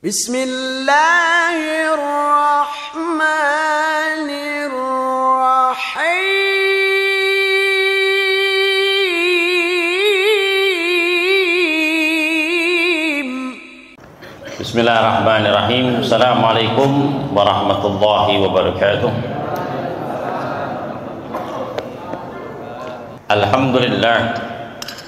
Bismillahirrahmanirrahim. Bismillahirrahmanirrahim. Assalamualaikum warahmatullahi wabarakatuh.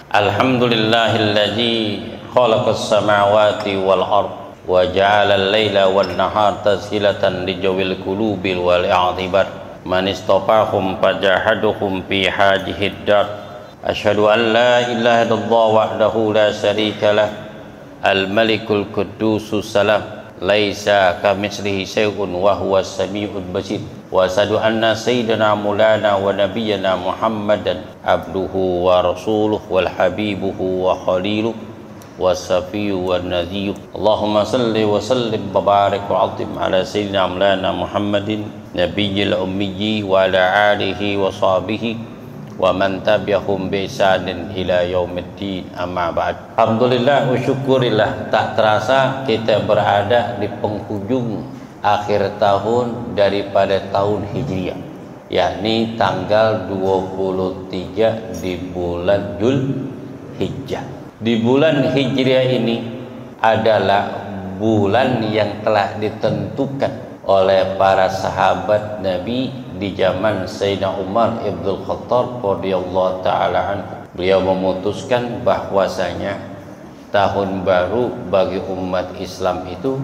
Alhamdulillahilladzi khalaqas samawati wal ard wa ja'alal laila wan nahara tazkilatan lijawil qulubil wal i'tibar man istafahum fajahaduhum fi hadhihi dar asyhadu an la ilaha illallah wahdahu la syarika lah al-malikul qudusus salam laisa kamitslihi syai'un wa huwas samiul basir wa asyhadu anna sayyidina maulana wa nabiyyana muhammadan abduhu wa rasuluhu wal habibuhu wa khaliluhu wasafiyyu wan nadhiyyu. Allahumma salli wa sallim wa barik wa azim ala sayyidina maulana Muhammadin nabiyil ummiyyi wa ala alihi wa sahbihi wa man tabi'ahum bi ihsanin ila yaumiddin, amma ba'd. Alhamdulillah wa syukurillah, tak terasa kita berada di penghujung akhir tahun daripada tahun Hijriah, yakni tanggal 23 di bulan Dzulhijjah. Di bulan Hijriah ini adalah bulan yang telah ditentukan oleh para sahabat Nabi di zaman Sayyidina Umar Ibnul Khattab radhiyallahu taala anhu. Beliau memutuskan bahwasanya tahun baru bagi umat Islam itu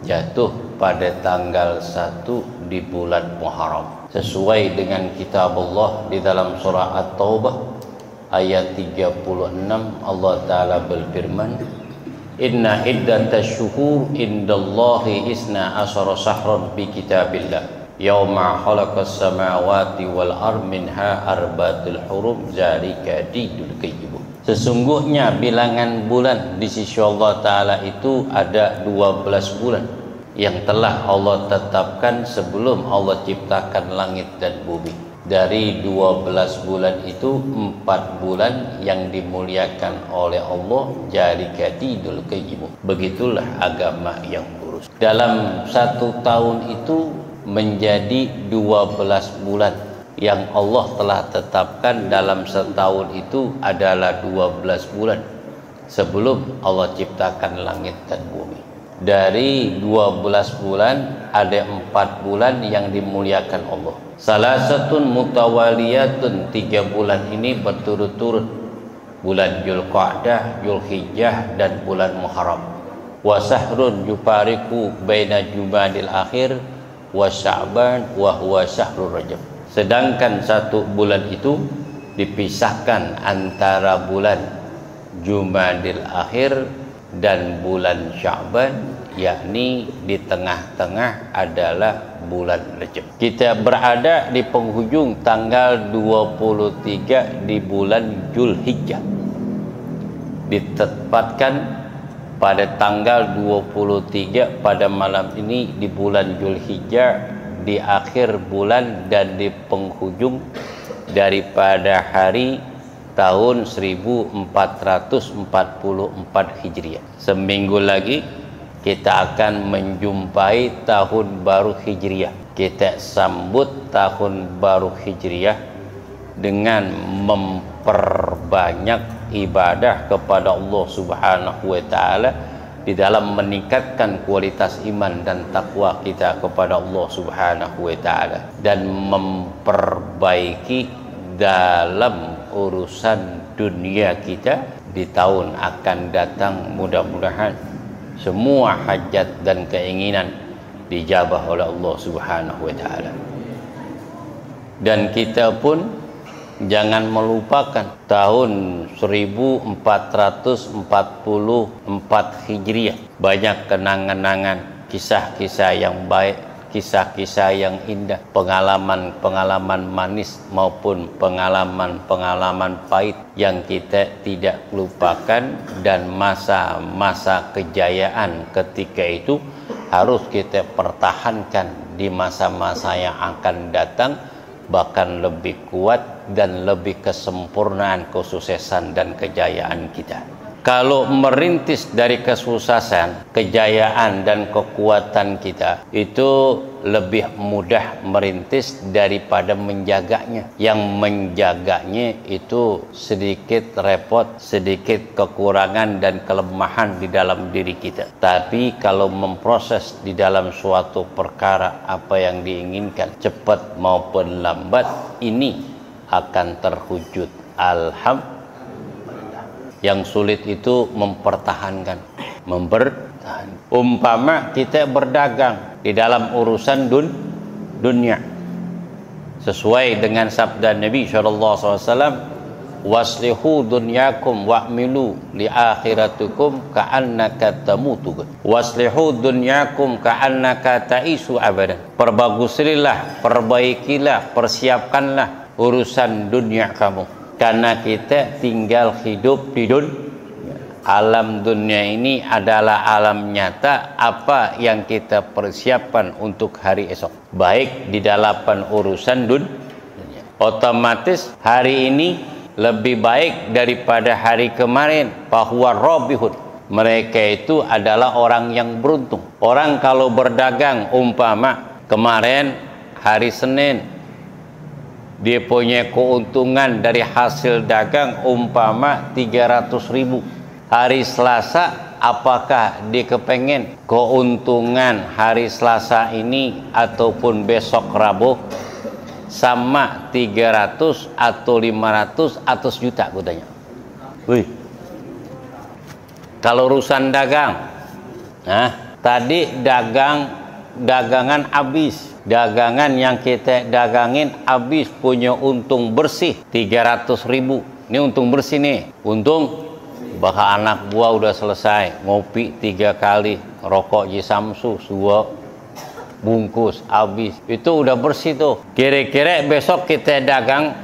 jatuh pada tanggal 1 di bulan Muharram. Sesuai dengan kitab Allah di dalam surah At-Taubah ayat 36, Allah Ta'ala berfirman, Inna iddatash syuhur indallahi isna asyara syahran bi kitabillah yauma khalaqas samawati wal ard minha arba'atul hurum zalika dinul qayyim. Sesungguhnya bilangan bulan di sisi Allah Ta'ala itu ada 12 bulan yang telah Allah tetapkan sebelum Allah ciptakan langit dan bumi. Dari 12 bulan itu 4 bulan yang dimuliakan oleh Allah, zalika dinul qayyim. Begitulah agama yang lurus. Dalam satu tahun itu menjadi 12 bulan yang Allah telah tetapkan. Dalam setahun itu adalah 12 bulan sebelum Allah ciptakan langit dan bumi. Dari 12 bulan ada 4 bulan yang dimuliakan Allah. Salah satu mutawaliyatun, 3 bulan ini berturut-turut, bulan Dzulqa'dah, Dzulhijjah dan bulan Muharram. Wa sahrun yufariqu baina Jumadil akhir wa Sya'ban wa huwa syahrul Rajab. Sedangkan satu bulan itu dipisahkan antara bulan Jumadil akhir dan bulan Sya'ban, yakni di tengah-tengah adalah bulan Rajab. Kita berada di penghujung tanggal 23 di bulan Dzulhijjah. Ditempatkan pada tanggal 23 pada malam ini di bulan Dzulhijjah, di akhir bulan dan di penghujung daripada hari tahun 1444 Hijriah. Seminggu lagi kita akan menjumpai tahun baru Hijriah. Kita sambut tahun baru Hijriah dengan memperbanyak ibadah kepada Allah Subhanahu wa taala di dalam meningkatkan kualitas iman dan takwa kita kepada Allah Subhanahu wa taala dan memperbaiki dalam urusan dunia kita di tahun akan datang. Mudah-mudahan semua hajat dan keinginan dijabah oleh Allah Subhanahu wa taala. Dan kita pun jangan melupakan tahun 1444 Hijriah. Banyak kenangan-kenangan, kisah-kisah yang baik, kisah-kisah yang indah, pengalaman-pengalaman manis maupun pengalaman-pengalaman pahit yang kita tidak lupakan, dan masa-masa kejayaan ketika itu harus kita pertahankan di masa-masa yang akan datang, bahkan lebih kuat dan lebih kesempurnaan kesuksesan dan kejayaan kita. Kalau merintis dari kesuksesan, kejayaan dan kekuatan kita, itu lebih mudah merintis daripada menjaganya. Yang menjaganya itu sedikit repot, sedikit kekurangan dan kelemahan di dalam diri kita. Tapi kalau memproses di dalam suatu perkara apa yang diinginkan, cepat maupun lambat, ini akan terwujud. Alhamdulillah. Yang sulit itu mempertahankan. Umpama kita berdagang di dalam urusan dunia, sesuai dengan sabda Nabi SAW, waslihu dunyakum wa'milu li akhiratukum ka'annaka tamutu. Waslihu dunyakum ka'annaka ta'isu abadan. Perbaguslah, perbaikilah, persiapkanlah urusan dunia kamu, karena kita tinggal hidup di alam dunia ini adalah alam nyata. Apa yang kita persiapkan untuk hari esok, baik di dalam urusan dunia, otomatis hari ini lebih baik daripada hari kemarin. Bahwa robihun, mereka itu adalah orang yang beruntung. Orang kalau berdagang, umpama kemarin hari Senin dia punya keuntungan dari hasil dagang umpama 300.000. Hari Selasa, apakah dia kepengen keuntungan hari Selasa ini ataupun besok Rabu sama 300 atau 500 atau sejuta? Gue tanya. Wih, kalau urusan dagang, tadi dagangan habis. Dagangan yang kita dagangin habis, punya untung bersih 300.000. Ini untung bersih nih. Untung bakal anak buah udah selesai, ngopi 3 kali, rokok Jisamsu 2 bungkus habis. Itu udah bersih tuh. Kira-kira besok kita dagang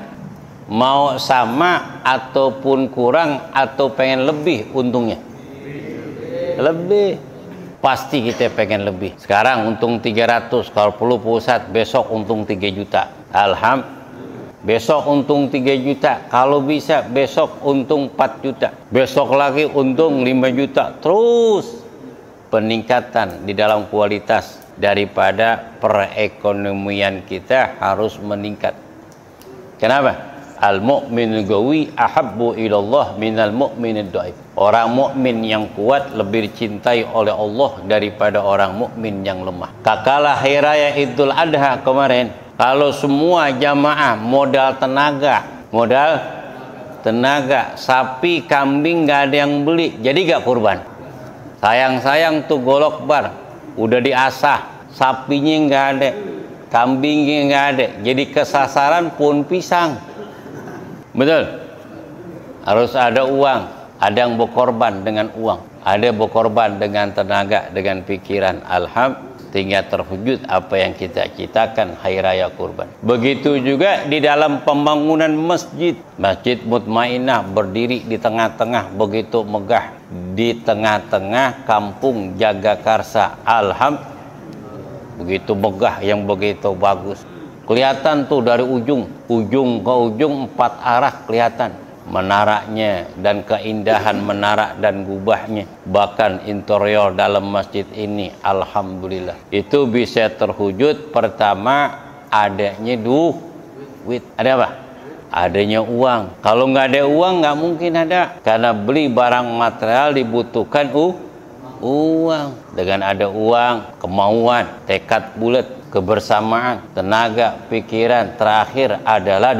mau sama ataupun kurang atau pengen lebih untungnya? Lebih. Pasti kita pengen lebih. Sekarang untung 300, kalau perlu pusat besok untung 3 juta. Alhamdulillah. Besok untung 3 juta. Kalau bisa besok untung 4 juta. Besok lagi untung 5 juta. Terus peningkatan di dalam kualitas daripada perekonomian kita harus meningkat. Kenapa? Al-mu'min gawi ahabbu ilallah minal mu'minid dhaif. Orang mukmin yang kuat lebih dicintai oleh Allah daripada orang mukmin yang lemah. Kakalah hari raya Idul Adha kemarin, kalau semua jamaah modal tenaga, sapi, kambing nggak ada yang beli, jadi gak kurban. Sayang tuh golok bar udah diasah, sapinya nggak ada, kambingnya nggak ada, jadi kesasaran pun pisang. Betul. Harus ada uang. Ada yang berkorban dengan uang, ada berkorban dengan tenaga, dengan pikiran. Alhamdulillah, tinggal terwujud apa yang kita citakan hari raya kurban. Begitu juga di dalam pembangunan masjid. Masjid Mutmainah berdiri di tengah-tengah, begitu megah, di tengah-tengah kampung Jagakarsa. Alhamdulillah, begitu megah, yang begitu bagus. Kelihatan tuh dari ujung ke ujung 4 arah kelihatan menaranya dan keindahan menara dan gubahnya. Bahkan interior dalam masjid ini, alhamdulillah, itu bisa terwujud pertama adanya duit. Ada apa? Adanya uang. Kalau nggak ada uang nggak mungkin ada, karena beli barang material dibutuhkan uang. Dengan ada uang, kemauan, tekad bulat, kebersamaan, tenaga, pikiran, terakhir adalah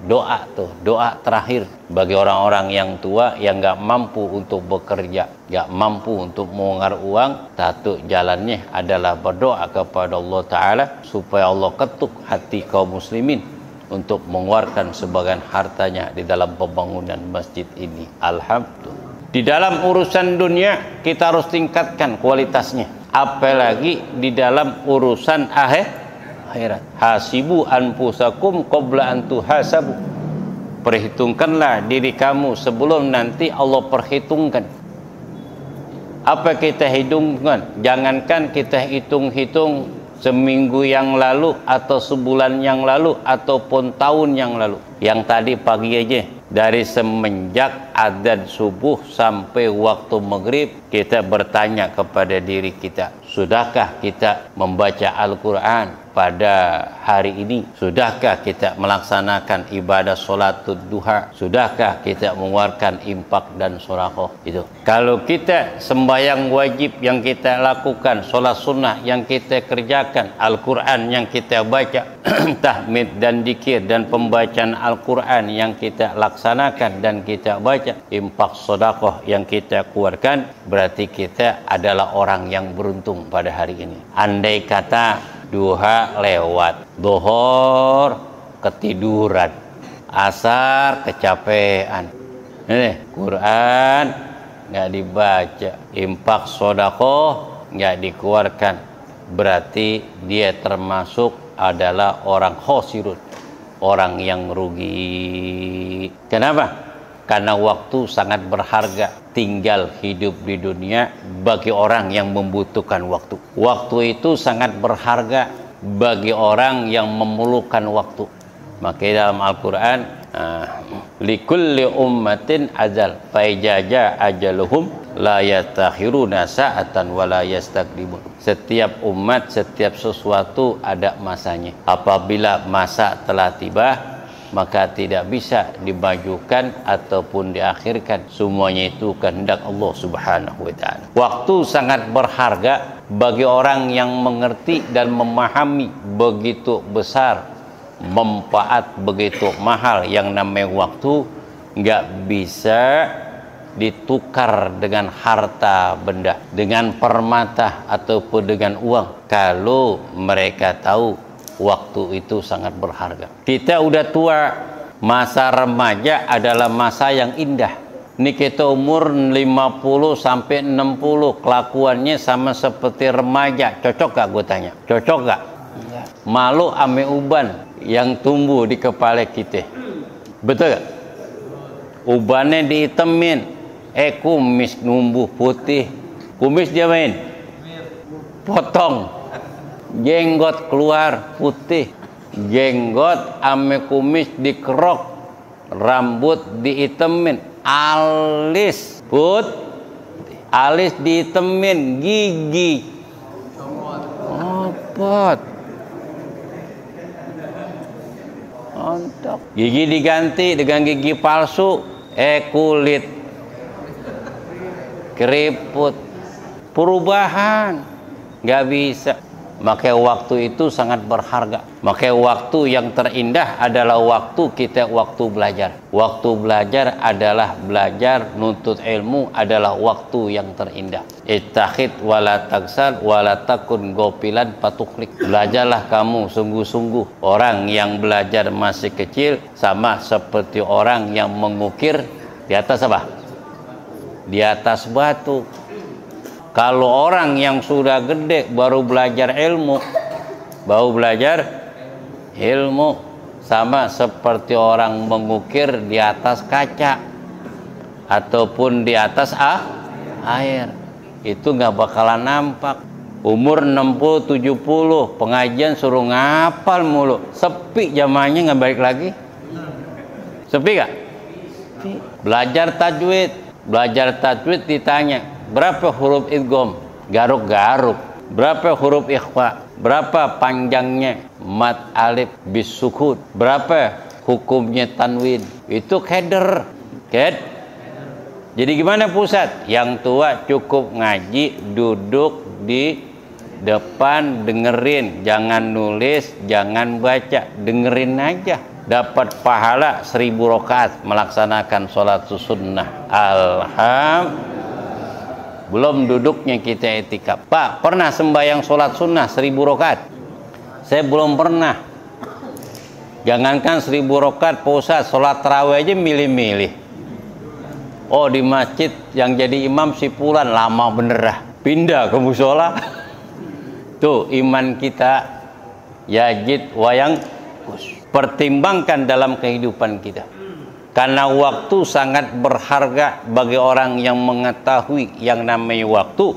doa terakhir bagi orang-orang yang tua yang nggak mampu untuk bekerja, nggak mampu untuk mengeluarkan uang. Satu jalannya adalah berdoa kepada Allah Ta'ala supaya Allah ketuk hati kaum muslimin untuk mengeluarkan sebagian hartanya di dalam pembangunan masjid ini. Alhamdulillah. Di dalam urusan dunia kita harus tingkatkan kualitasnya, apalagi di dalam urusan akhirat. Hasibu anfusakum qabla an tuhasabu. Perhitungkanlah diri kamu sebelum nanti Allah perhitungkan. Apa kita hitungkan? Jangankan kita hitung-hitung seminggu yang lalu atau sebulan yang lalu ataupun tahun yang lalu. Yang tadi pagi aja, dari semenjak adzan subuh sampai waktu maghrib, kita bertanya kepada diri kita, sudahkah kita membaca Al-Quran pada hari ini? Sudahkah kita melaksanakan ibadah sholatul duha? Sudahkah kita mengeluarkan infak dan sedekah? Itu. Kalau kita sembahyang wajib yang kita lakukan, sholat sunnah yang kita kerjakan, Al-Quran yang kita baca, tahmid dan dzikir dan pembacaan Al-Quran yang kita laksanakan dan kita baca, infak sedekah yang kita keluarkan, berarti kita adalah orang yang beruntung pada hari ini. Andai kata duha lewat, zuhur ketiduran, asar kecapean, ini Quran nggak dibaca, infak sedekah nggak dikeluarkan, berarti dia termasuk adalah orang khosirun, orang yang rugi. Kenapa? Karena waktu sangat berharga. Tinggal hidup di dunia bagi orang yang membutuhkan waktu. Waktu itu sangat berharga bagi orang yang memerlukan waktu. Makanya dalam Al-Quran, likulli ummatin ajal, faijaja ajaluhum la yatakhiruna sa'atan wa la yastaqdimun. Setiap umat, setiap sesuatu ada masanya. Apabila masa telah tiba, maka tidak bisa dimajukan ataupun diakhirkan. Semuanya itu kehendak Allah Subhanahu wa taala. Waktu sangat berharga bagi orang yang mengerti dan memahami begitu besar manfaat, begitu mahal yang namanya waktu, nggak bisa ditukar dengan harta benda, dengan permata ataupun dengan uang. Kalau mereka tahu waktu itu sangat berharga. Kita udah tua, masa remaja adalah masa yang indah. Ini kita umur 50 sampai 60, kelakuannya sama seperti remaja. Cocok gak gue tanya? Cocok gak? Malu ame uban yang tumbuh di kepala kita. Betul gak? Ubannya dihitemin, kumis numbuh putih. Kumis dia main, potong, jenggot keluar putih, jenggot ame kumis dikerok, rambut dihitemin, alis alis dihitemin, gigi opot, mantap, gigi diganti dengan gigi palsu, kulit keriput, perubahan nggak bisa. Maka waktu itu sangat berharga. Maka waktu yang terindah adalah waktu kita waktu belajar. Waktu belajar adalah belajar nuntut ilmu, adalah waktu yang terindah. Ittakhid wala taksal wala takun gopilan patuklik. Belajarlah kamu sungguh-sungguh. Orang yang belajar masih kecil sama seperti orang yang mengukir di atas apa? Di atas batu. Kalau orang yang sudah gede baru belajar ilmu, sama seperti orang mengukir di atas kaca ataupun di atas air. Itu nggak bakalan nampak. Umur 60-70, pengajian suruh ngapal mulu. Sepi zamannya, nggak balik lagi. Sepi gak? Belajar tajwid ditanya, berapa huruf idgham? Garuk-garuk. Berapa huruf ikhfa? Berapa panjangnya mad alif bis sukun? Berapa hukumnya tanwin? Itu keder. Jadi gimana pusat? Yang tua cukup ngaji, duduk di depan, dengerin, jangan nulis, jangan baca, dengerin aja. Dapat pahala 1000 rakaat melaksanakan sholat sunnah. Alhamdulillah. Belum duduknya kita etikaf. Pak, pernah sembahyang sholat sunnah 1000 rakaat? Saya belum pernah. Jangankan 1000 rakaat, Pak Ustaz, sholat tarawih aja milih-milih. Oh, di masjid yang jadi imam si Fulan, lama bener dah. Pindah ke musola. Tuh iman kita yajid wayang. Pertimbangkan dalam kehidupan kita. Karena waktu sangat berharga bagi orang yang mengetahui yang namanya waktu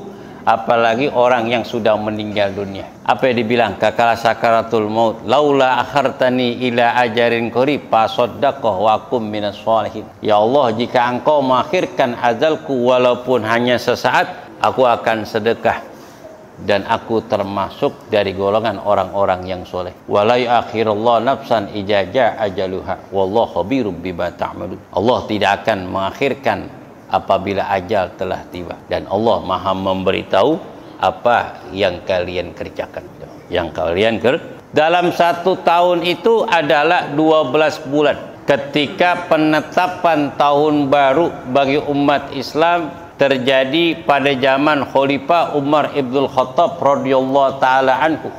apalagi orang yang sudah meninggal dunia. Apa yang dibilang? Kakala sakaratul maut, laula akhartani ila ajarin qarib fasaddaqah wa kum minas sholihin. Ya Allah, jika engkau mengakhirkan ajalku walaupun hanya sesaat, aku akan sedekah dan aku termasuk dari golongan orang-orang yang soleh. Wala yu'akhirullahu nafsan idza jaa ajaluha wallahu khabirum bima ta'malun. Allah tidak akan mengakhirkan apabila ajal telah tiba, dan Allah Maha memberitahu apa yang kalian kerjakan. Dalam 1 tahun itu adalah 12 bulan. Ketika penetapan tahun baru bagi umat Islam terjadi pada zaman Khalifah Umar Ibnul Khattab radhiyallahu taala anhu.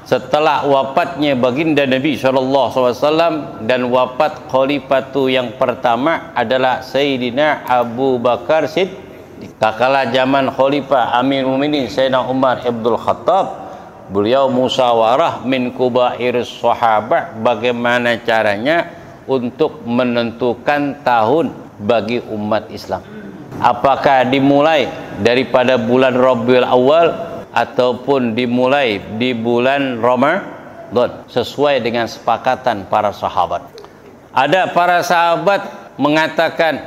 Setelah wafatnya baginda Nabi SAW dan wafat Khalifah yang pertama adalah Sayyidina Abu Bakar Siddiq. Kala zaman Khalifah Amirul Mukminin Sayyidina Umar Ibnul Khattab, beliau musyawarah min kubairis sahabah, bagaimana caranya untuk menentukan tahun bagi umat Islam. Apakah dimulai daripada bulan Rabiul Awal ataupun dimulai di bulan Ramadan, sesuai dengan sepakatan para sahabat. Ada para sahabat mengatakan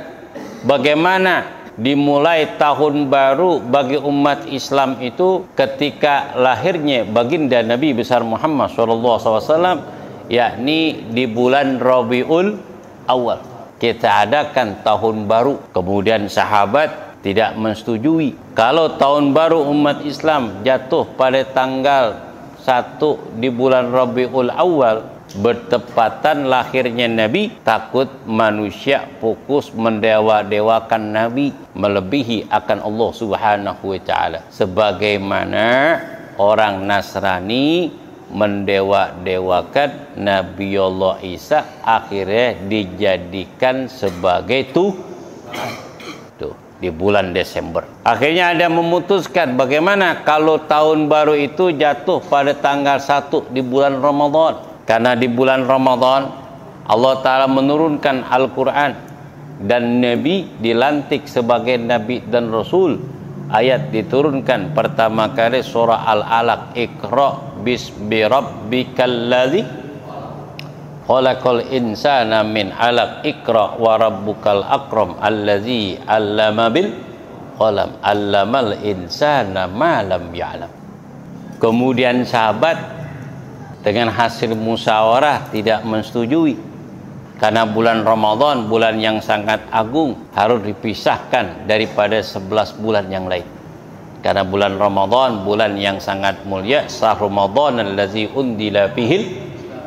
bagaimana dimulai tahun baru bagi umat Islam itu ketika lahirnya baginda Nabi besar Muhammad SAW, yakni di bulan Rabiul Awal. Kita adakan tahun baru. Kemudian sahabat tidak menyetujui. Kalau tahun baru umat Islam jatuh pada tanggal 1 di bulan Rabiul Awal, bertepatan lahirnya Nabi, takut manusia fokus mendewa-dewakan Nabi melebihi akan Allah Subhanahu wa taala. Sebagaimana orang Nasrani mendewa-dewakan Nabiullah Isa, akhirnya dijadikan sebagai Tuhan di bulan Desember. Akhirnya ada memutuskan bagaimana kalau tahun baru itu jatuh pada tanggal 1 di bulan Ramadan. Karena di bulan Ramadan Allah Ta'ala menurunkan Al-Quran dan Nabi dilantik sebagai Nabi dan Rasul. Ayat diturunkan pertama kali surah Al-Alaq, Iqra bismi rabbikal ladzi khalaqal insana min 'alaq, Iqra wa rabbukal akram allazi 'allama bil qalam 'allamal insana ma lam ya'lam. Kemudian sahabat dengan hasil musyawarah tidak menyetujui, karena bulan Ramadan bulan yang sangat agung, harus dipisahkan daripada 11 bulan yang lain. Karena bulan Ramadan bulan yang sangat mulia, syahrul Ramadan allazi undila fihil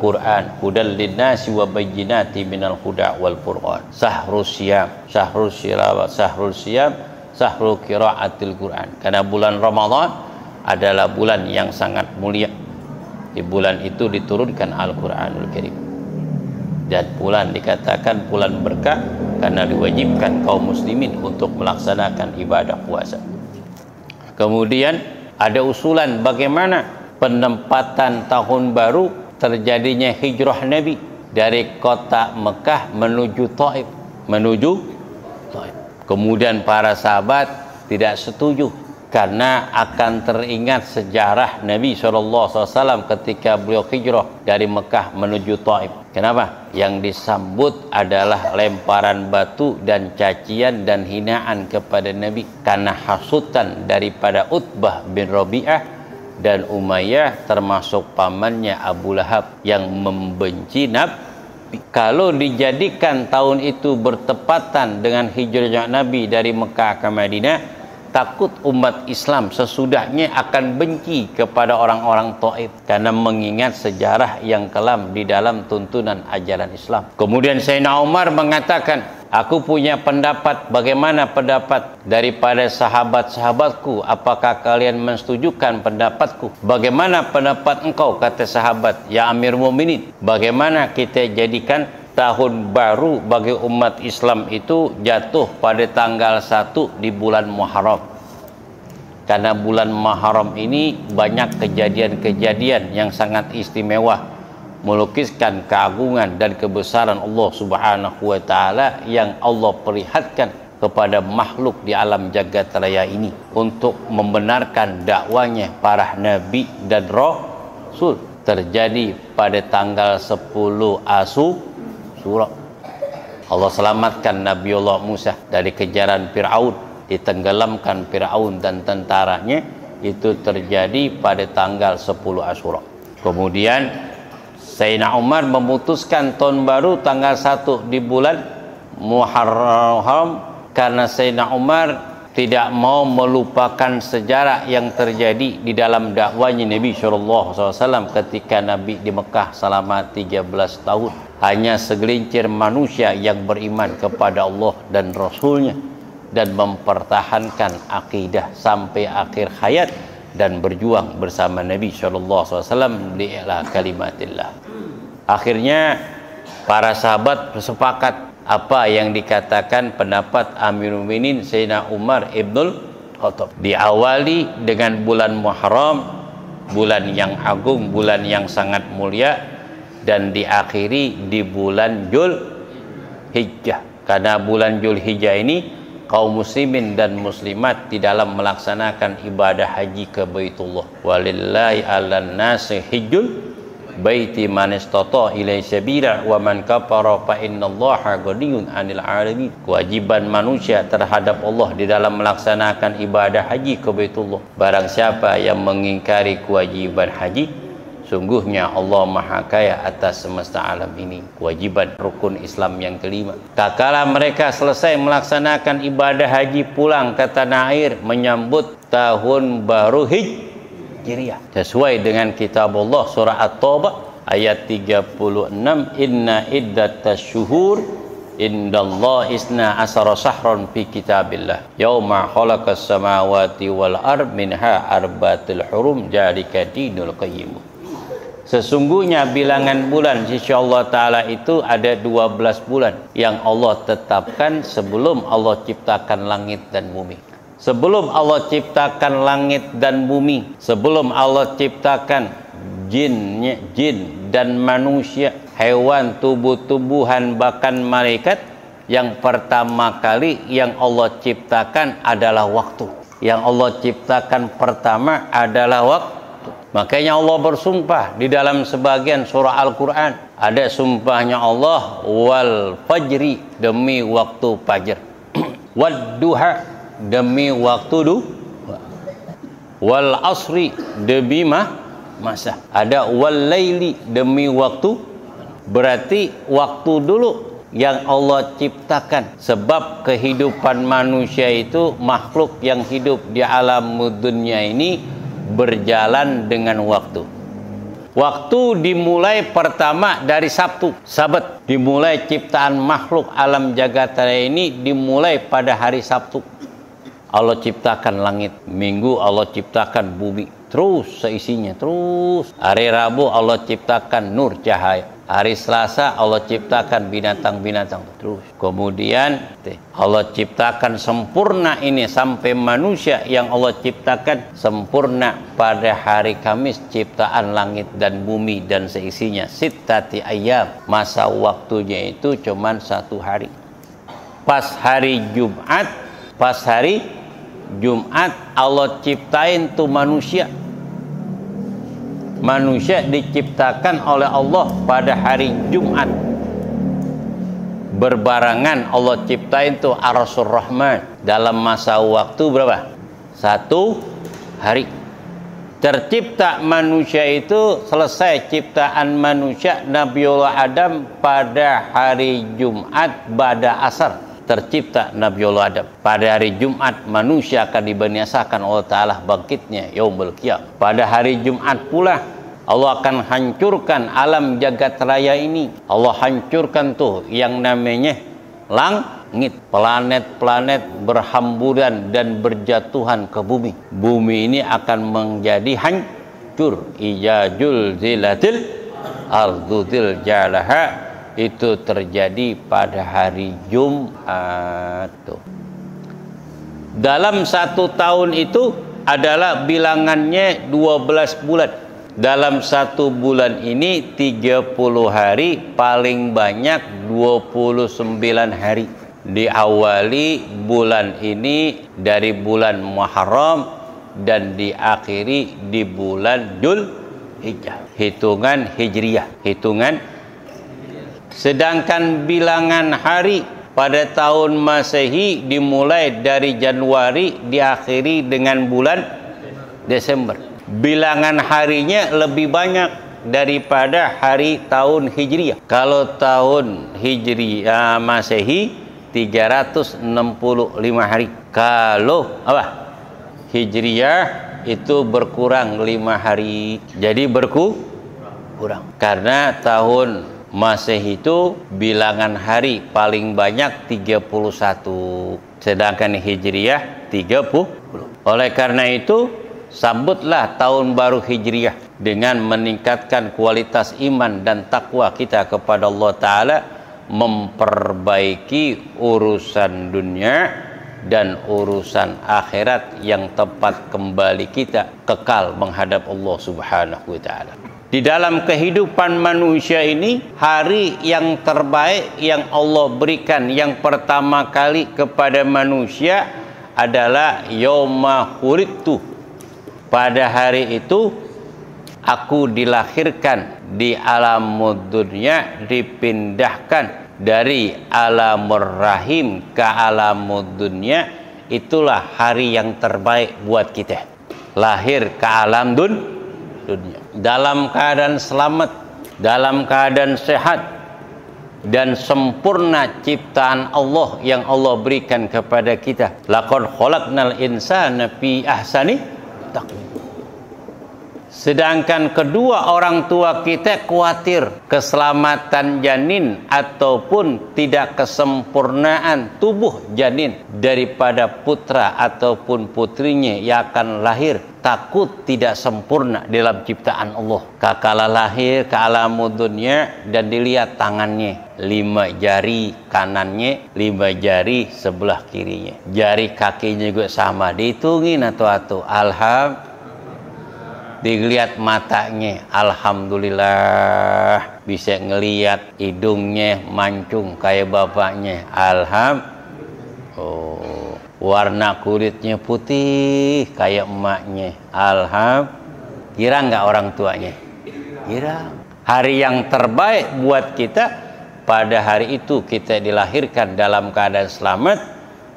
Quran hudal linnasi wa bayyinati minal huda wal furqan. Syahrul siyam, syahrul syilawat, syahrul siyam, syahrul qiraatil Quran. Karena bulan Ramadan adalah bulan yang sangat mulia. Di bulan itu diturunkan Al-Qur'anul Karim. Dan bulan dikatakan bulan berkah karena diwajibkan kaum muslimin untuk melaksanakan ibadah puasa. Kemudian ada usulan bagaimana penempatan tahun baru terjadinya hijrah Nabi dari kota Mekah menuju Taif. Kemudian para sahabat tidak setuju karena akan teringat sejarah Nabi SAW ketika beliau hijrah dari Mekah menuju Taif. Kenapa? Yang disambut adalah lemparan batu dan cacian dan hinaan kepada Nabi karena hasutan daripada Utbah bin Rabi'ah dan Umayyah, termasuk pamannya Abu Lahab yang membenci Nabi. Kalau dijadikan tahun itu bertepatan dengan hijrah Nabi dari Mekah ke Madinah, takut umat Islam sesudahnya akan benci kepada orang-orang Taif karena mengingat sejarah yang kelam di dalam tuntunan ajaran Islam. Kemudian Sayyidina Umar mengatakan, aku punya pendapat, bagaimana pendapat daripada sahabat-sahabatku? Apakah kalian mensetujukan pendapatku? Bagaimana pendapat engkau? Kata sahabat, ya Amir Mukminin, bagaimana kita jadikan tahun baru bagi umat Islam itu jatuh pada tanggal 1 di bulan Muharram. Karena bulan Muharram ini banyak kejadian-kejadian yang sangat istimewa, melukiskan keagungan dan kebesaran Allah Subhanahu wa taala yang Allah perlihatkan kepada makhluk di alam jagat raya ini untuk membenarkan dakwanya para nabi dan rasul terjadi pada tanggal 10 Asyura. Allah selamatkan Nabiullah Musa dari kejaran Fir'aun, ditenggelamkan Fir'aun dan tentaranya, itu terjadi pada tanggal 10 Asyura. Kemudian Sayyidina Umar memutuskan tahun baru tanggal 1 di bulan Muharram, karena Sayyidina Umar tidak mau melupakan sejarah yang terjadi di dalam dakwanya Nabi SAW ketika Nabi di Mekah selama 13 tahun. Hanya segelincir manusia yang beriman kepada Allah dan Rasulnya dan mempertahankan akidah sampai akhir hayat dan berjuang bersama Nabi SAW di i'la kalimatillah. Akhirnya para sahabat bersepakat apa yang dikatakan pendapat Amirul Mukminin Sayyidina Umar Ibnul Khattab. Diawali dengan bulan Muharram, bulan yang agung, bulan yang sangat mulia, dan diakhiri di bulan Dzulhijjah. Karena bulan Dzulhijjah ini kaum muslimin dan muslimat di dalam melaksanakan ibadah haji ke Baitullah. Walillahi 'alan nasi hijjul baiti man istata ilaihi sabila wa man kafara fa innallaha ghaniyyun 'anil 'alamin. Kewajiban manusia terhadap Allah di dalam melaksanakan ibadah haji ke Baitullah. Barang siapa yang mengingkari kewajiban haji, sungguhnya Allah Maha Kaya atas semesta alam ini. Kewajiban rukun Islam yang kelima. Tatkala mereka selesai melaksanakan ibadah haji, pulang ke tanah air menyambut tahun baru Hijriah sesuai dengan kitab Allah surah At-Taubah ayat 36, inna iddatas syuhur indallahi isna asara sahran fi kitabillah yauma khalaqas samawati wal ard minha arba'atul hurum dzalika dinul qayyim. Sesungguhnya bilangan bulan insyaallah taala itu ada 12 bulan yang Allah tetapkan sebelum Allah ciptakan langit dan bumi. Sebelum Allah ciptakan langit dan bumi, sebelum Allah ciptakan jin dan manusia, hewan, tumbuh-tumbuhan, bahkan malaikat, yang pertama kali yang Allah ciptakan adalah waktu. Yang Allah ciptakan pertama adalah waktu. Makanya Allah bersumpah di dalam sebagian surah Al-Quran. Ada sumpahnya Allah, wal fajri, demi waktu fajar. Wad duha, demi waktu duha. Wal asri, demi masa. Ada wal laili, demi waktu. Berarti waktu dulu yang Allah ciptakan. Sebab kehidupan manusia itu makhluk yang hidup di alam dunia ini berjalan dengan waktu. Waktu dimulai pertama dari Sabtu. Sabat dimulai ciptaan makhluk alam jagat raya ini dimulai pada hari Sabtu. Allah ciptakan langit. Minggu Allah ciptakan bumi. Terus seisinya, terus. Hari Rabu Allah ciptakan nur cahaya. Hari Selasa Allah ciptakan binatang-binatang. Terus. Kemudian Allah ciptakan sempurna ini sampai manusia yang Allah ciptakan sempurna pada hari Kamis, ciptaan langit dan bumi dan seisinya. Sittati ayyam. Masa waktunya itu cuman 1 hari. Pas hari Jumat Allah ciptain tuh manusia. Manusia diciptakan oleh Allah pada hari Jumat. Berbarangan Allah ciptain tuh Arsyur Rahman dalam masa waktu berapa? 1 hari. Tercipta manusia itu, selesai ciptaan manusia Nabiullah Adam pada hari Jumat ba'da asar. Tercipta Nabiullah Adam. Pada hari Jumat manusia akan dibinasakan Allah Ta'ala bangkitnya yaumul qiyamah. Pada hari Jumat pula Allah akan hancurkan alam jagat raya ini. Allah hancurkan tuh yang namanya langit. Planet-planet berhamburan dan berjatuhan ke bumi. Bumi ini akan menjadi hancur. Ijazul zilatil ardudil jalaha. Itu terjadi pada hari Jumat. Dalam 1 tahun itu adalah bilangannya 12 bulan. Dalam 1 bulan ini 30 hari, paling banyak 29 hari. diawali bulan ini dari bulan Muharram dan diakhiri di bulan Dzulhijjah, hitungan Hijriyah, sedangkan bilangan hari pada tahun Masehi dimulai dari Januari diakhiri dengan bulan Desember. Bilangan harinya lebih banyak daripada hari tahun Hijriyah. Kalau tahun Hijriyah Masehi 365 hari. Kalau Hijriyah itu berkurang 5 hari. Jadi berkurang. Karena tahun Masehi itu bilangan hari paling banyak 31. Sedangkan Hijriyah 30. Oleh karena itu, sambutlah tahun baru Hijriyah dengan meningkatkan kualitas iman dan takwa kita kepada Allah Ta'ala, memperbaiki urusan dunia dan urusan akhirat yang tempat kembali kita kekal menghadap Allah Subhanahu wa Ta'ala. Di dalam kehidupan manusia ini, hari yang terbaik yang Allah berikan yang pertama kali kepada manusia adalah yauma khulidtu. Pada hari itu aku dilahirkan di alamud dunya, dipindahkan dari alamur rahim ke alamud dunya. Itulah hari yang terbaik buat kita. Lahir ke alam dunia dalam keadaan selamat, dalam keadaan sehat dan sempurna ciptaan Allah yang Allah berikan kepada kita. Laqad khalaqnal insana fi ahsani taqwim. Sedangkan kedua orang tua kita khawatir keselamatan janin ataupun tidak kesempurnaan tubuh janin daripada putra ataupun putrinya yang akan lahir. Takut tidak sempurna dalam ciptaan Allah. Kakala lahir ke alamud dunya dan dilihat tangannya, 5 jari kanannya, 5 jari sebelah kirinya. Jari kakinya juga sama, dihitungin atau dilihat matanya, alhamdulillah bisa ngelihat, hidungnya mancung kayak bapaknya, warna kulitnya putih kayak emaknya, kira nggak orang tuanya? Kira. Hari yang terbaik buat kita, pada hari itu kita dilahirkan dalam keadaan selamat,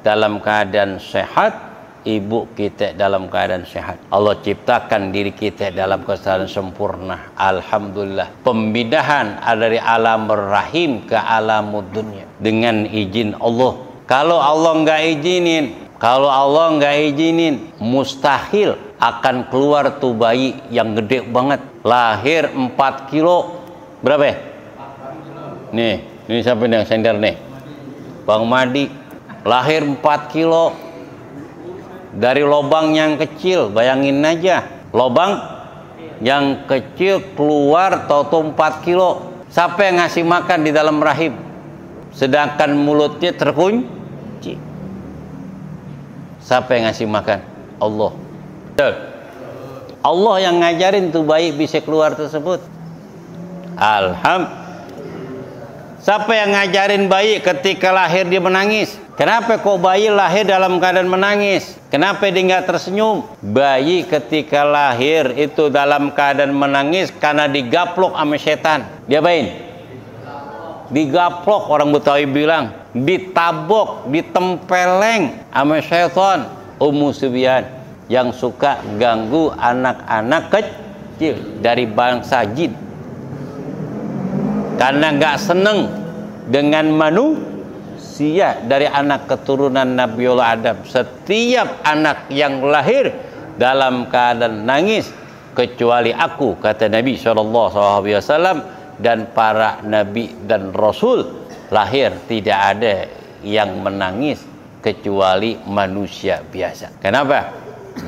dalam keadaan sehat, ibu kita dalam keadaan sehat. Allah ciptakan diri kita dalam keadaan sempurna. Alhamdulillah. Pemindahan dari alam rahim ke alamud dunya dengan izin Allah. Kalau Allah nggak izinin, mustahil akan keluar tuh bayi yang gede banget. Lahir 4 kilo. Berapa ya? Nih, ini siapa yang sender nih? Bang Madi. Lahir 4 kilo. Dari lubang yang kecil, bayangin aja, lubang yang kecil keluar toto 4 kilo. Siapa yang ngasih makan di dalam rahim? Sedangkan mulutnya terkunci. Siapa yang ngasih makan? Allah. Allah yang ngajarin tuh bayi bisa keluar tersebut. Alhamdulillah. Siapa yang ngajarin bayi ketika lahir dia menangis? Kenapa kok bayi lahir dalam keadaan menangis? Kenapa dia nggak tersenyum? Bayi ketika lahir itu dalam keadaan menangis karena digaplok sama setan. Diapain? Digaplok, orang Betawi bilang. Ditabok, ditempeleng sama setan. Ummu Subyan yang suka ganggu anak-anak kecil dari bangsa jin. Karena nggak seneng dengan manusia dari anak keturunan Nabiullah Adam. Setiap anak yang lahir dalam keadaan nangis kecuali aku, kata Nabi SAW, dan para nabi dan rasul lahir tidak ada yang menangis kecuali manusia biasa. Kenapa?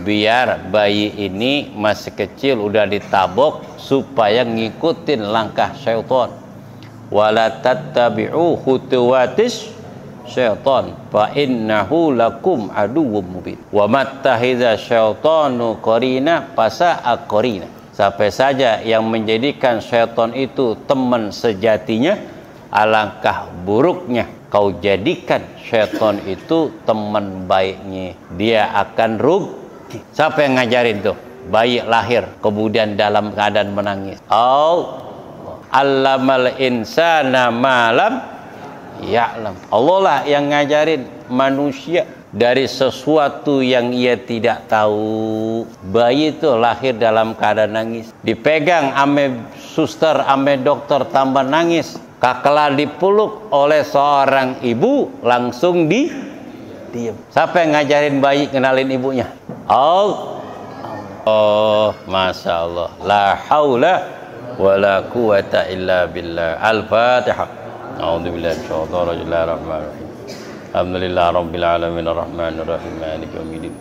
Biar bayi ini masih kecil udah ditabok supaya ngikutin langkah syaitan. Wala tattabi'u khutuwatis syaitan fa innahu lakum aduwwum mubin. Wa mattakhidza syaitanu qarina fasa'a qarina. Sampai saja yang menjadikan syaitan itu teman sejatinya, alangkah buruknya kau jadikan syaitan itu teman baiknya, dia akan rugi. Siapa yang ngajarin tuh? Bayi lahir kemudian dalam keadaan menangis. Allamal insana malam ya'lam. Allah lah yang ngajarin manusia dari sesuatu yang ia tidak tahu. Bayi itu lahir dalam keadaan nangis, dipegang ame suster, ame dokter, tambah nangis. Kakela dipeluk oleh seorang ibu, langsung diam. Siapa yang ngajarin bayi kenalin ibunya? Oh, Masya Allah. La haula wa la quwata illa billah. Al-Fatihah. A'udzubillahi minasyaitonir rajim. Alhamdulillah rabbil alamin arrahmanir rahim maliki yaumiddin.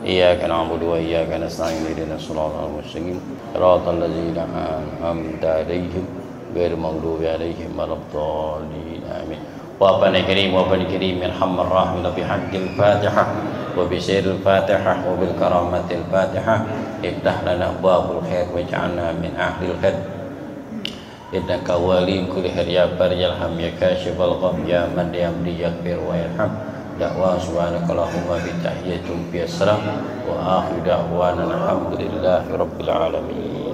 Iyyaka na'budu wa iyyaka nasta'in ihdinas siratal mustaqim siratal ladzina an'amta 'alaihim ghairil maghdubi 'alaihim waladdallin. Amin. Wa Rabbana karim irhamar rahimin bi haqqil Fatihah wa bi sirril Fatihah wa bil karamatil Fatihah iftah lana babul khair waj'alna min ahlil khair. Innaka wali kulli khair ya bar yalham ya kashifal gham ya man yamdi yaghfir wa yarham. Da'wa subhanaka allahumma bi tahiyatin fi assalam wa akhiru da'wana alhamdulillahi rabbil alamin.